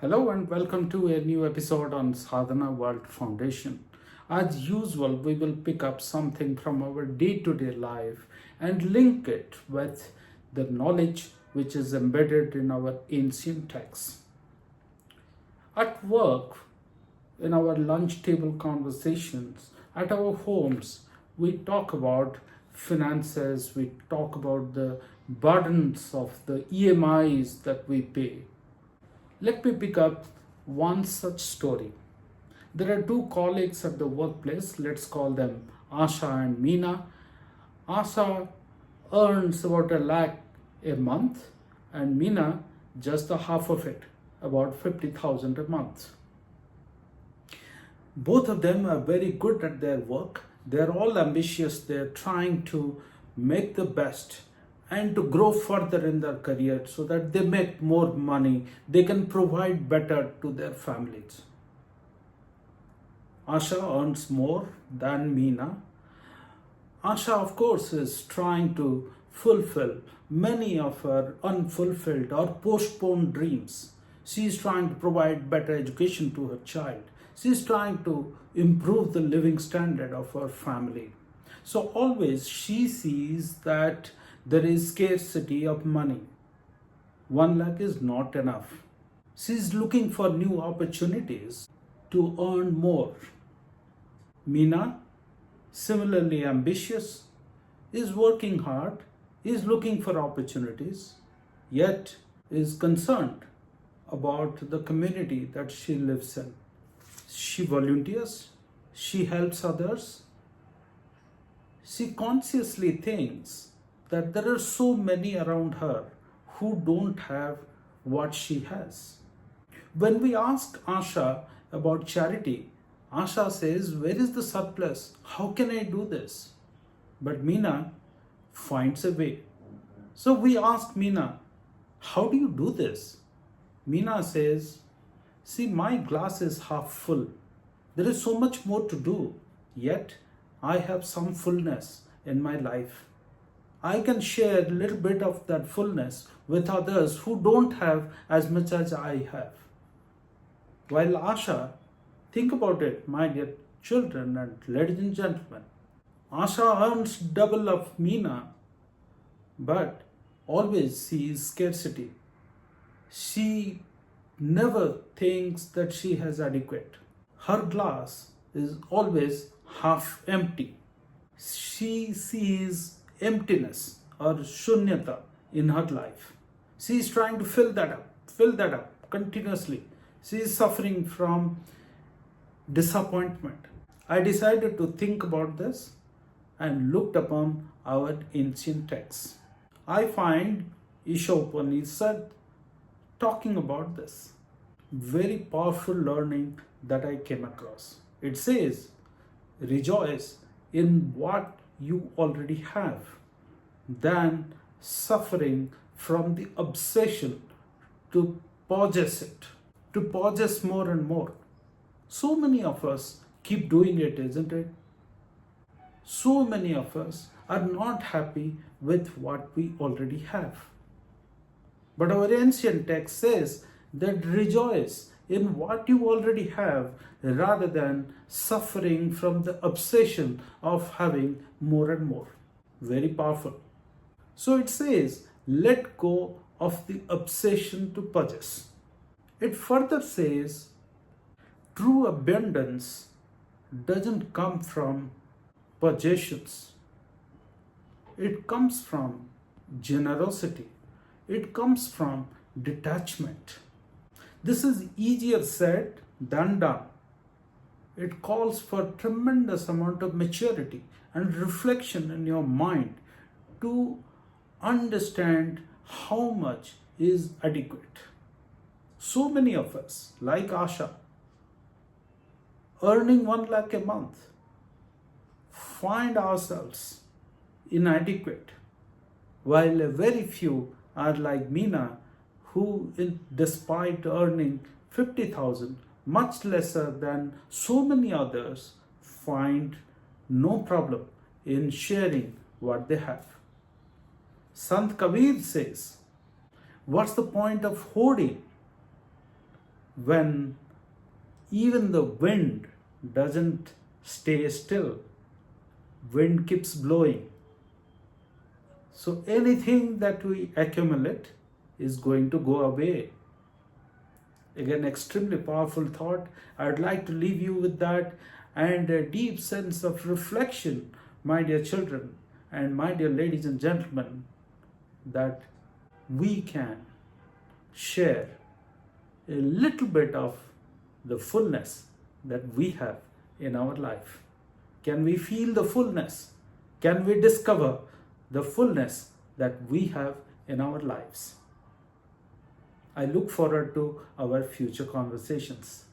Hello and welcome to a new episode on Sadhana World Foundation. As usual, we will pick up something from our day to day life and link it with the knowledge which is embedded in our ancient texts. At work, in our lunch table conversations, at our homes, we talk about finances, we talk about the burdens of the EMIs that we pay. Let me pick up one such story. There are two colleagues at the workplace, let's call them Asha and Meena. Asha earns about a lakh a month, and Meena just the half of it, about 50,000 a month. Both of them are very good at their work. They're all ambitious, they're trying to make the best and to grow further in their career so that they make more money, they can provide better to their families. Asha earns more than Meena. Asha, of course, is trying to fulfill many of her unfulfilled or postponed dreams. She is trying to provide better education to her child. She is trying to improve the living standard of her family. So always she sees that there is scarcity of money. 1 lakh is not enough. She is looking for new opportunities to earn more. Meena, similarly ambitious, is working hard, is looking for opportunities, yet is concerned about the community that she lives in. She volunteers, she helps others. She consciously thinks that there are so many around her who don't have what she has. When we ask Asha about charity, Asha says, "Where is the surplus? How can I do this?" But Meena finds a way. So we ask Meena, "How do you do this?" Meena says, "See, my glass is half full. There is so much more to do, yet I have some fullness in my life. I can share a little bit of that fullness with others who don't have as much as I have." While Asha, think about it, my dear children and ladies and gentlemen, Asha earns double of Meena, but always sees scarcity. She never thinks that she has adequate. Her glass is always half empty. She sees emptiness or shunyata in her life. She is trying to fill that up continuously. She is suffering from disappointment. I decided to think about this and looked upon our ancient texts. I find Upanishad talking about this. Very powerful learning that I came across. It says, "Rejoice in what you already have, than suffering from the obsession to possess it, to possess more and more." So many of us keep doing it, isn't it? So many of us are not happy with what we already have. But our ancient text says that rejoice in what you already have rather than suffering from the obsession of having more and more. Very powerful. So it says, let go of the obsession to possess. It further says, true abundance doesn't come from possessions. It comes from generosity. It comes from detachment. This is easier said than done. It calls for tremendous amount of maturity and reflection in your mind to understand how much is adequate. So many of us, like Asha, earning 1 lakh a month, find ourselves inadequate, while a very few are like Meena, who, despite earning 50,000, much lesser than so many others, find no problem in sharing what they have. Sant Kabir says, "What's the point of hoarding when even the wind doesn't stay still. Wind keeps blowing. So anything that we accumulate is going to go away. Again, extremely powerful thought. I'd like to leave you with that and a deep sense of reflection, my dear children and my dear ladies and gentlemen, that we can share a little bit of the fullness that we have in our life. Can we feel the fullness? Can we discover the fullness that we have in our lives? I look forward to our future conversations.